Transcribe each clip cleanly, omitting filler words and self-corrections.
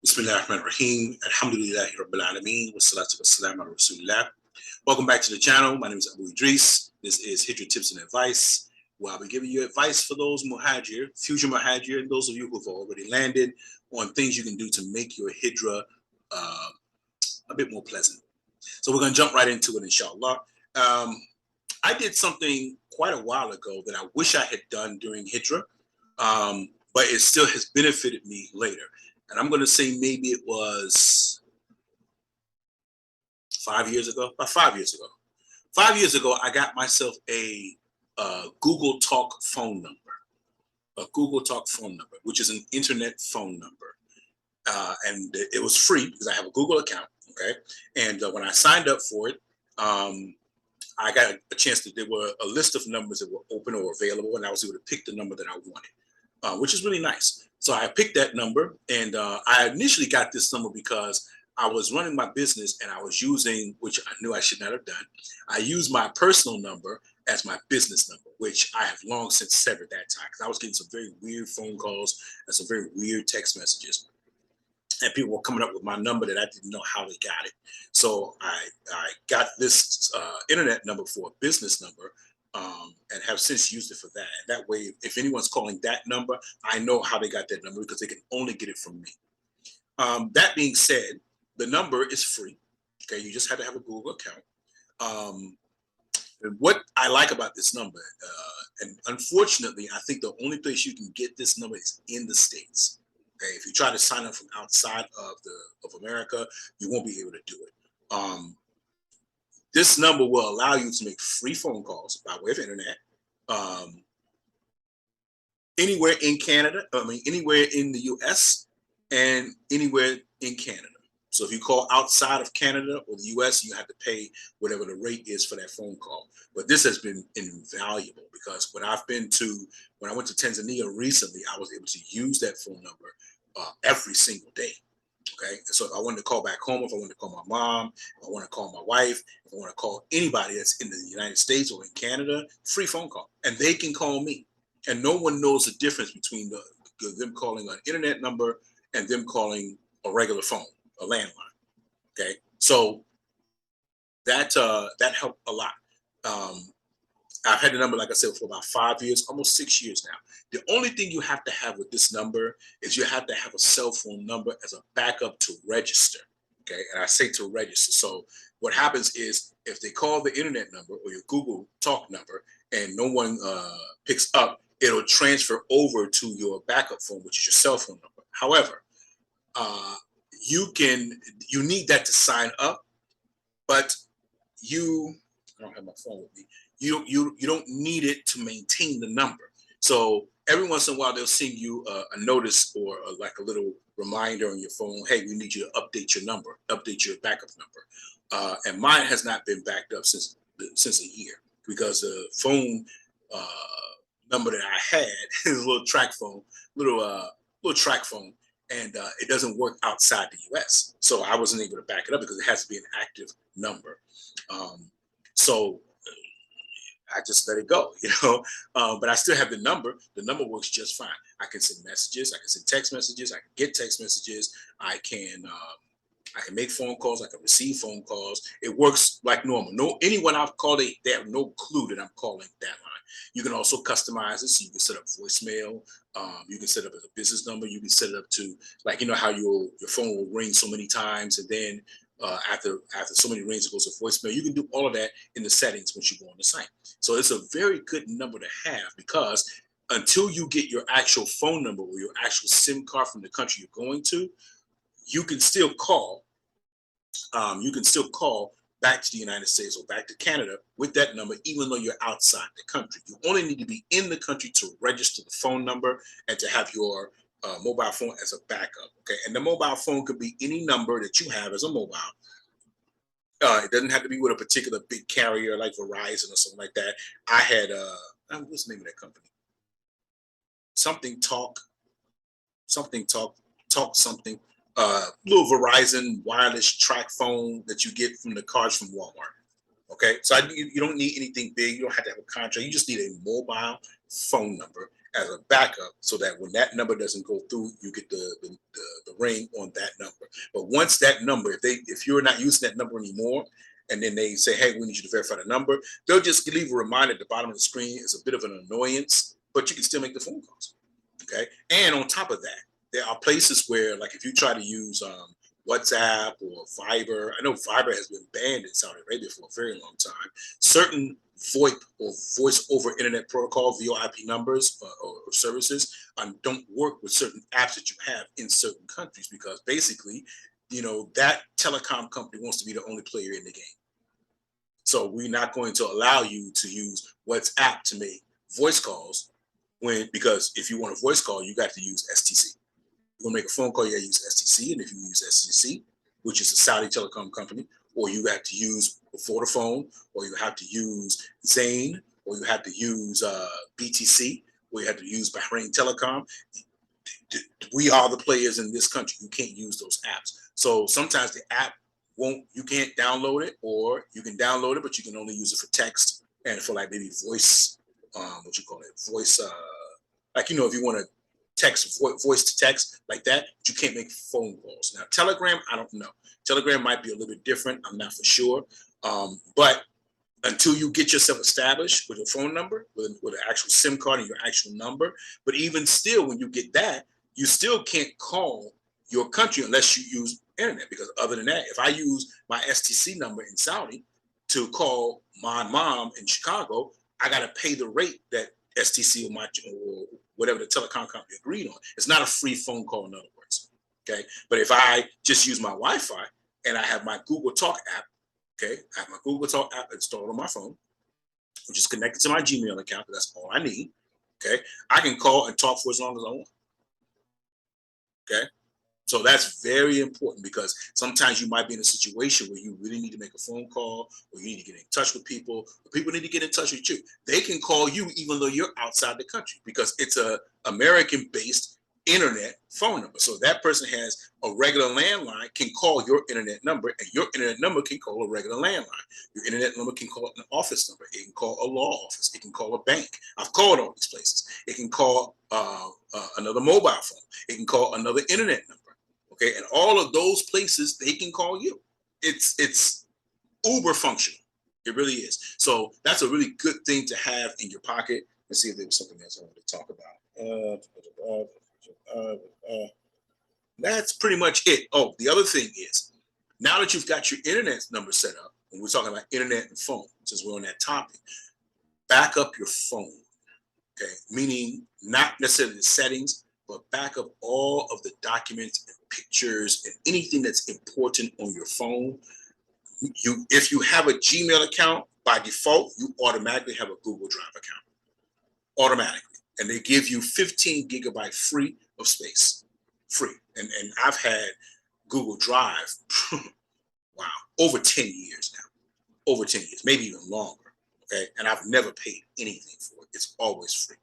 Bismillahirrahmanirrahim. Alhamdulillahi Rabbil Alameen. Wassalatu wassalamu ala Rasulillah. Welcome back to the channel. My name is Abu Idris. This is Hijrah Tips and Advice, where I'll be giving you advice for those muhajir, future muhajir, and those of you who've already landed on things you can do to make your hijrah a bit more pleasant. So we're going to jump right into it, inshallah. I did something quite a while ago that I wish I had done during hijrah, but it still has benefited me later. And I'm going to say maybe it was 5 years ago, about 5 years ago. 5 years ago, I got myself a Google Talk phone number, which is an internet phone number. And it was free because I have a Google account. Okay. And when I signed up for it, I got a chance that there were a list of numbers that were open or available, and I was able to pick the number that I wanted, which is really nice. So I picked that number, and I initially got this number because I was running my business and I was using, which I knew I should not have done, I used my personal number as my business number, which I have long since severed that tie because I was getting some very weird phone calls and some very weird text messages. And people were coming up with my number that I didn't know how they got it. So I got this internet number for a business number, and have since used it for that. And that way, if anyone's calling that number, I know how they got that number because they can only get it from me. That being said, the number is free. Okay, you just have to have a Google account. And what I like about this number, and unfortunately, I think the only place you can get this number is in the States. Okay, if you try to sign up from outside of America, you won't be able to do it. This number will allow you to make free phone calls by way of internet, um, anywhere in Canada. I mean, anywhere in the U.S. and anywhere in Canada. So if you call outside of Canada or the U.S., you have to pay whatever the rate is for that phone call. But this has been invaluable because when I went to Tanzania recently, I was able to use that phone number every single day. Okay. And so if I wanted to call back home, if I wanted to call my mom, if I want to call my wife, if I want to call anybody that's in the United States or in Canada, free phone call. And they can call me. And no one knows the difference between them calling an internet number and them calling a regular phone, a landline. Okay. So that helped a lot. Um, I've had the number, like I said, for about 5 years, almost 6 years now. The only thing you have to have with this number is you have to have a cell phone number as a backup to register. Okay. And I say to register. So what happens is if they call the internet number or your Google Talk number and no one picks up, it'll transfer over to your backup phone, which is your cell phone number. However, uh, you need that to sign up, but I don't have my phone with me. You don't need it to maintain the number. So every once in a while they'll send you a notice or like a little reminder on your phone. Hey, we need you to update your number, update your backup number. And mine has not been backed up since a year because the phone uh, number that I had is a little track phone, little little track phone, and it doesn't work outside the U.S. So I wasn't able to back it up because it has to be an active number. So I just let it go, you know. But I still have the number. The number works just fine. I can send messages. I can send text messages. I can get text messages. I can make phone calls. I can receive phone calls. It works like normal. No, anyone I've called, they have no clue that I'm calling that line. You can also customize it, so you can set up voicemail. You can set up as a business number. You can set it up to like how your phone will ring so many times, and then after so many rings, it goes to voicemail. You can do all of that in the settings once you go on the site. So it's a very good number to have because until you get your actual phone number or your actual SIM card from the country you're going to, you can still call. You can still call back to the United States or back to Canada with that number, even though you're outside the country. You only need to be in the country to register the phone number and to have your mobile phone as a backup. Okay, and the mobile phone could be any number that you have as a mobile. It doesn't have to be with a particular big carrier like Verizon or something like that. I had what's the name of that company? Something Talk, something Talk, Talk something. Little Verizon wireless track phone that you get from the cards from Walmart. Okay, so you don't need anything big. You don't have to have a contract. You just need a mobile phone number as a backup, so that when that number doesn't go through, you get the ring on that number. But once that number, if you're not using that number anymore, and then they say, hey, we need you to verify the number, they'll just leave a reminder at the bottom of the screen. It's a bit of an annoyance, but you can still make the phone calls. Okay. And on top of that, there are places where, like, if you try to use WhatsApp or Viber, I know Viber has been banned in Saudi Arabia for a very long time. Certain VoIP or voice over internet protocol, VoIP numbers or services don't work with certain apps that you have in certain countries, because basically, that telecom company wants to be the only player in the game. So we're not going to allow you to use WhatsApp to make voice calls because if you want a voice call, you got to use STC. You're going to make a phone call, you got to use STC. And if you use STC, which is a Saudi telecom company, or you have to use Vodafone, or you have to use Zain, or you have to use BTC, or you have to use Bahrain Telecom. We are the players in this country. You can't use those apps. So sometimes the app you can't download it, or you can download it, but you can only use it for text and for like maybe voice, voice, like, if you want to text, voice to text like that, but you can't make phone calls. Now, Telegram, I don't know. Telegram might be a little bit different. I'm not for sure. But until you get yourself established with a phone number, with an actual SIM card and your actual number, but even still, when you get that, you still can't call your country unless you use internet, because other than that, if I use my STC number in Saudi to call my mom in Chicago, I got to pay the rate that STC or whatever the telecom company agreed on. It's not a free phone call, in other words. Okay. But if I just use my Wi-Fi and I have my Google Talk app, okay, I have my Google Talk app installed on my phone, which is connected to my Gmail account, but that's all I need. Okay. I can call and talk for as long as I want. Okay. So that's very important, because sometimes you might be in a situation where you really need to make a phone call, or you need to get in touch with people, or people need to get in touch with you. They can call you even though you're outside the country, because it's a American-based internet phone number. So that person has a regular landline, can call your internet number, and your internet number can call a regular landline. Your internet number can call an office number. It can call a law office. It can call a bank. I've called all these places. It can call another mobile phone. It can call another internet number. Okay, and all of those places, they can call you. It's uber functional. It really is. So that's a really good thing to have in your pocket. Let's see if there was something else I wanted to talk about. That's pretty much it. Oh, the other thing is, now that you've got your internet number set up, and we're talking about internet and phone, since we're on that topic, back up your phone. Okay, meaning not necessarily the settings, but back up all of the documents and pictures and anything that's important on your phone. If you have a Gmail account, by default, you automatically have a Google Drive account. Automatically. And they give you 15 gigabyte free of space. Free. And I've had Google Drive, wow, over 10 years now. Over 10 years, maybe even longer. Okay. And I've never paid anything for it. It's always free.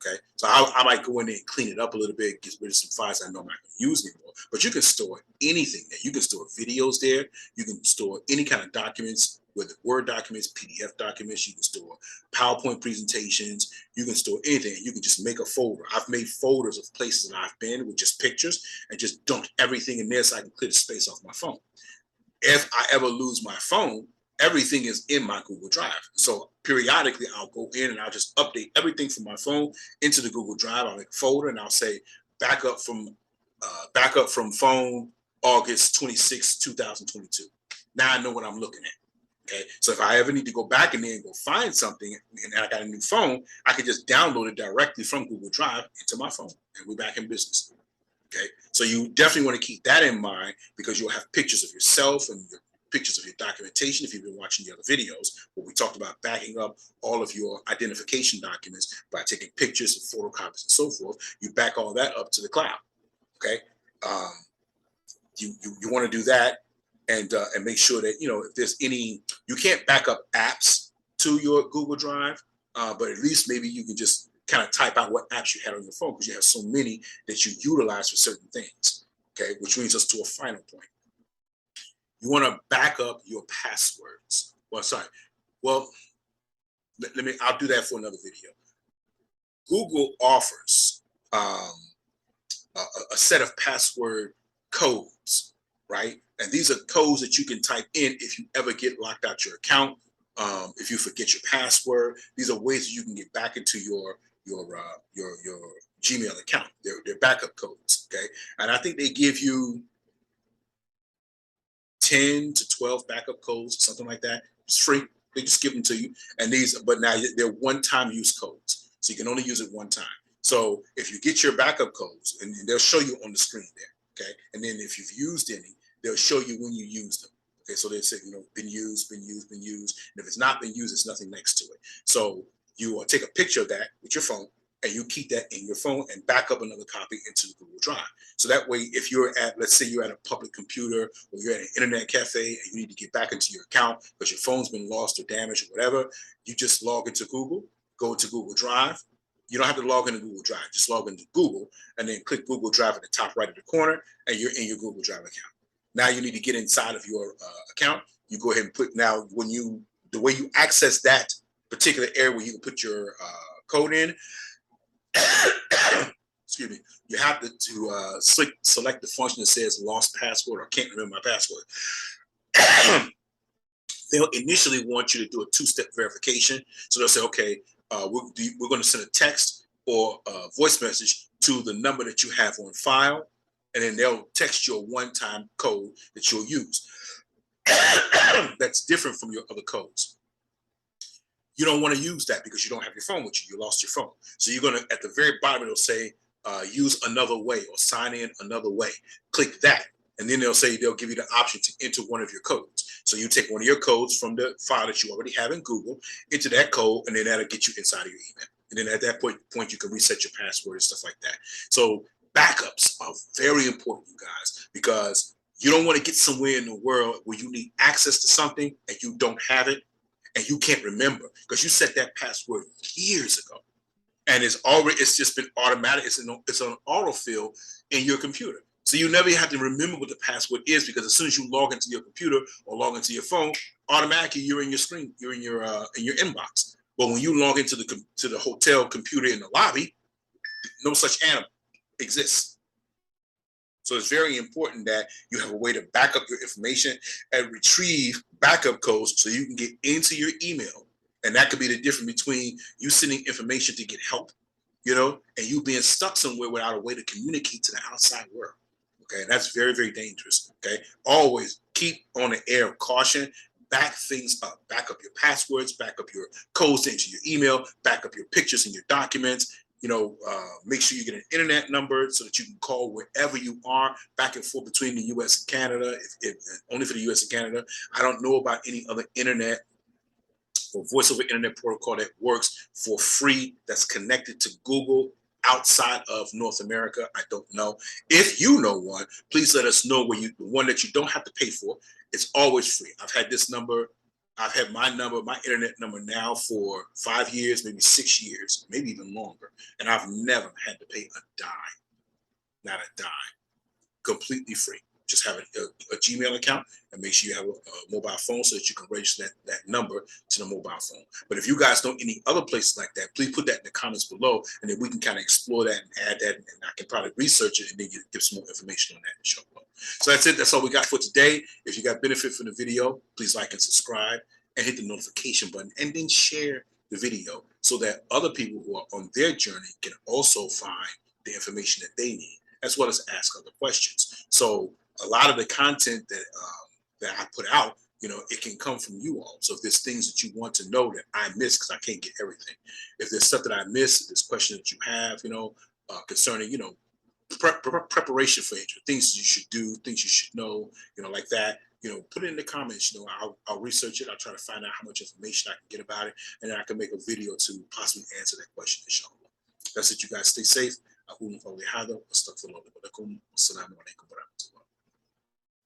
Okay, so I might go in there and clean it up a little bit, get rid of some files I know I'm not going to use anymore. But you can store anything there. You can store videos there. You can store any kind of documents, whether Word documents, PDF documents. You can store PowerPoint presentations. You can store anything. You can just make a folder. I've made folders of places that I've been with just pictures, and just dumped everything in there so I can clear the space off my phone. If I ever lose my phone, everything is in my Google Drive. So periodically I'll go in and I'll just update everything from my phone into the Google Drive. I'll make a folder and I'll say backup from phone August 26, 2022. Now I know what I'm looking at. Okay. So if I ever need to go back in there and go find something and I got a new phone, I can just download it directly from Google Drive into my phone, and we're back in business. Okay. So you definitely want to keep that in mind, because you'll have pictures of yourself and your pictures of your documentation. If you've been watching the other videos where we talked about backing up all of your identification documents by taking pictures and photocopies and so forth, you back all that up to the cloud. Okay, you want to do that, and make sure that if there's any, you can't back up apps to your Google Drive, but at least maybe you can just kind of type out what apps you had on your phone, because you have so many that you utilize for certain things. Okay, which brings us to a final point. You want to back up your passwords. I'll do that for another video. Google offers a set of password codes, right? And these are codes that you can type in if you ever get locked out your account. If you forget your password, these are ways that you can get back into your Gmail account. They're backup codes, okay? And I think they give you 10 to 12 backup codes, something like that. It's free. They just give them to you. And these, but now they're one-time use codes. So you can only use it one time. So if you get your backup codes, and they'll show you on the screen there, okay? And then if you've used any, they'll show you when you used them. Okay, so they say, been used, been used, been used. And if it's not been used, it's nothing next to it. So you take a picture of that with your phone, and you keep that in your phone and back up another copy into the Google Drive. So that way, if you're at, let's say you're at a public computer or you're at an internet cafe and you need to get back into your account because your phone's been lost or damaged or whatever, you just log into Google, go to Google Drive. You don't have to log into Google Drive. Just log into Google and then click Google Drive at the top right of the corner, and you're in your Google Drive account. Now you need to get inside of your account. You go ahead and put, now the way you access that particular area where you can put your code in, excuse me, you have to select the function that says lost password or can't remember my password. They'll initially want you to do a two-step verification. So they'll say, okay, we're going to send a text or a voice message to the number that you have on file, and then they'll text you a one-time code that you'll use. That's different from your other codes. You don't want to use that because you don't have your phone with you. You lost your phone. So you're going to, at the very bottom, it'll say, use another way or sign in another way. Click that. And then they'll give you the option to enter one of your codes. So you take one of your codes from the file that you already have in Google, enter that code, and then that'll get you inside of your email. And then at that point, you can reset your password and stuff like that. So backups are very important, you guys, because you don't want to get somewhere in the world where you need access to something and you don't have it and you can't remember because you set that password years ago. And it's just been automatic. It's an autofill in your computer. So you never have to remember what the password is because as soon as you log into your computer or log into your phone, automatically you're in your screen, you're in your inbox. But when you log into the hotel computer in the lobby, no such animal exists. So it's very important that you have a way to back up your information and retrieve backup codes so you can get into your email. And that could be the difference between you sending information to get help, and you being stuck somewhere without a way to communicate to the outside world. Okay, that's very, very dangerous. Okay, always keep on the air of caution. Back things up. Back up your passwords. Back up your codes into your email. Back up your pictures and your documents. Make sure you get an internet number so that you can call wherever you are, back and forth between the U.S. and Canada. If only for the U.S. and Canada. I don't know about any other internet or voice over internet protocol that works for free that's connected to Google outside of North America. I don't know. If you know one, please let us know the one that you don't have to pay for. It's always free. I've had this number. I've had my internet number now for 5 years, maybe 6 years, maybe even longer. And I've never had to pay a dime, not a dime, completely free. Just have a Gmail account and make sure you have a mobile phone so that you can register that number to the mobile phone. But if you guys know any other places like that, please put that in the comments below, and then we can kind of explore that and add that, and I can probably research it and then give some more information on that in the show. So that's it. That's all we got for today. If you got benefit from the video, please like and subscribe and hit the notification button, and then share the video so that other people who are on their journey can also find the information that they need, as well as ask other questions. So a lot of the content that I put out, it can come from you all. So if there's things that you want to know that I miss, because I can't get everything. If there's stuff that I miss, if there's questions that you have, concerning, preparation for Hijrah, things you should do, things you should know, like that, put it in the comments. I'll research it. I'll try to find out how much information I can get about it, and then I can make a video to possibly answer that question, inshallah. That's it, you guys. Stay safe. أقول قولي هذا وأستغفر الله لي ولكم والسلام عليكم ورحمة الله.